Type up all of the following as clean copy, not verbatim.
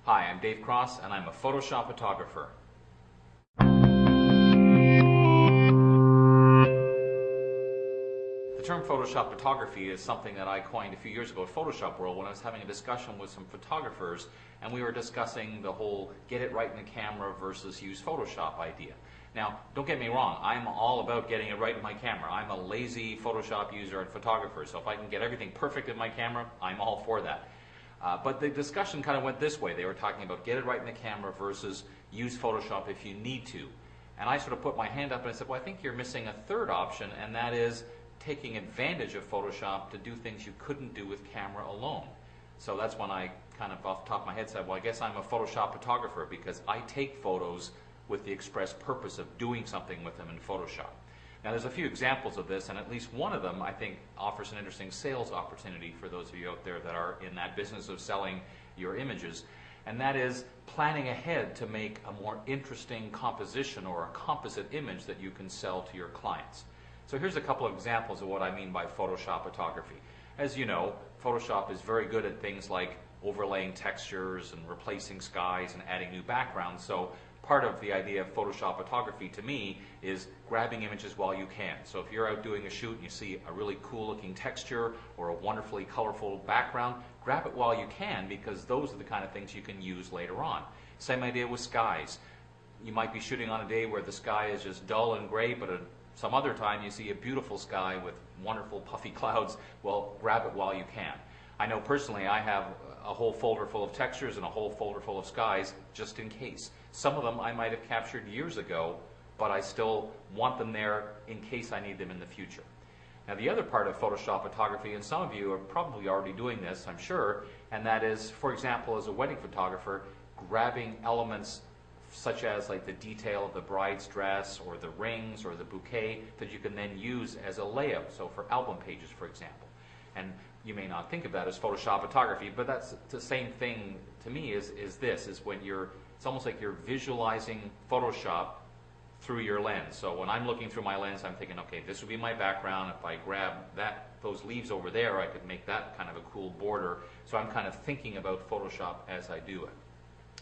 Hi, I'm Dave Cross, and I'm a Photoshop photographer. The term Photoshop photography is something that I coined a few years ago at Photoshop World when I was having a discussion with some photographers, and we were discussing the whole get it right in the camera versus use Photoshop idea. Now, don't get me wrong, I'm all about getting it right in my camera. I'm a lazy Photoshop user and photographer, so if I can get everything perfect in my camera, I'm all for that. But the discussion kind of went this way. They were talking about get it right in the camera versus use Photoshop if you need to. And I sort of put my hand up and I said, well, I think you're missing a third option, and that is taking advantage of Photoshop to do things you couldn't do with camera alone. So that's when I kind of off the top of my head said, well, I guess I'm a Photoshop photographer because I take photos with the express purpose of doing something with them in Photoshop. Now there's a few examples of this, and at least one of them I think offers an interesting sales opportunity for those of you out there that are in that business of selling your images, and that is planning ahead to make a more interesting composition or a composite image that you can sell to your clients. So here's a couple of examples of what I mean by Photoshop photography. As you know, Photoshop is very good at things like overlaying textures and replacing skies and adding new backgrounds. So part of the idea of Photoshop photography to me is grabbing images while you can. So if you're out doing a shoot and you see a really cool looking texture or a wonderfully colorful background, grab it while you can, because those are the kind of things you can use later on. Same idea with skies. You might be shooting on a day where the sky is just dull and gray, but some other time you see a beautiful sky with wonderful puffy clouds. Well, grab it while you can. I know personally I have a whole folder full of textures and a whole folder full of skies just in case. Some of them I might have captured years ago, but I still want them there in case I need them in the future. Now the other part of Photoshop photography, and some of you are probably already doing this, I'm sure, and that is, for example, as a wedding photographer, grabbing elements such as like the detail of the bride's dress or the rings or the bouquet that you can then use as a layout, so for album pages, for example. And you may not think of that as Photoshop photography, but that's the same thing to me is when it's almost like you're visualizing Photoshop through your lens. So when I'm looking through my lens, I'm thinking, okay, this would be my background. If I grab those leaves over there, I could make that kind of a cool border. So I'm kind of thinking about Photoshop as I do it.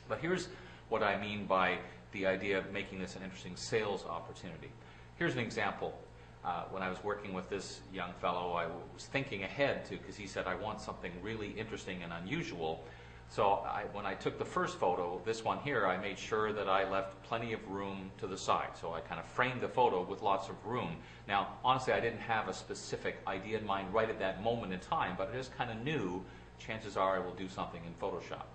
But here's what I mean by the idea of making this an interesting sales opportunity. Here's an example. When I was working with this young fellow, I was thinking ahead to, because he said, I want something really interesting and unusual. So when I took the first photo, this one here, I made sure that I left plenty of room to the side. So I kind of framed the photo with lots of room. Now, honestly, I didn't have a specific idea in mind right at that moment in time, but I just kind of knew chances are I will do something in Photoshop.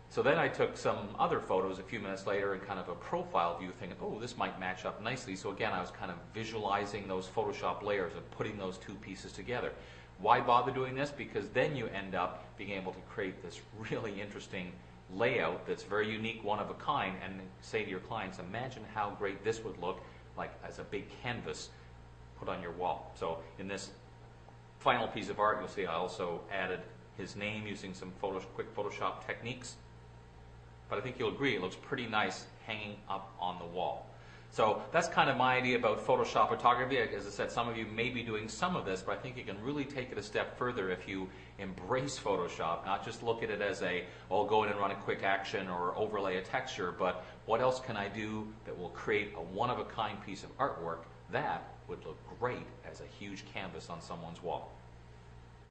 So then I took some other photos a few minutes later in kind of a profile view, thinking, oh, this might match up nicely. So again, I was kind of visualizing those Photoshop layers and putting those two pieces together. Why bother doing this? Because then you end up being able to create this really interesting layout that's very unique, one of a kind, and say to your clients, imagine how great this would look like as a big canvas put on your wall. So in this final piece of art, you'll see I also added his name using some quick Photoshop techniques. But I think you'll agree it looks pretty nice hanging up on the wall. So that's kind of my idea about Photoshop photography. As I said, some of you may be doing some of this, but I think you can really take it a step further if you embrace Photoshop, not just look at it as I'll go in and run a quick action or overlay a texture, but what else can I do that will create a one-of-a-kind piece of artwork that would look great as a huge canvas on someone's wall.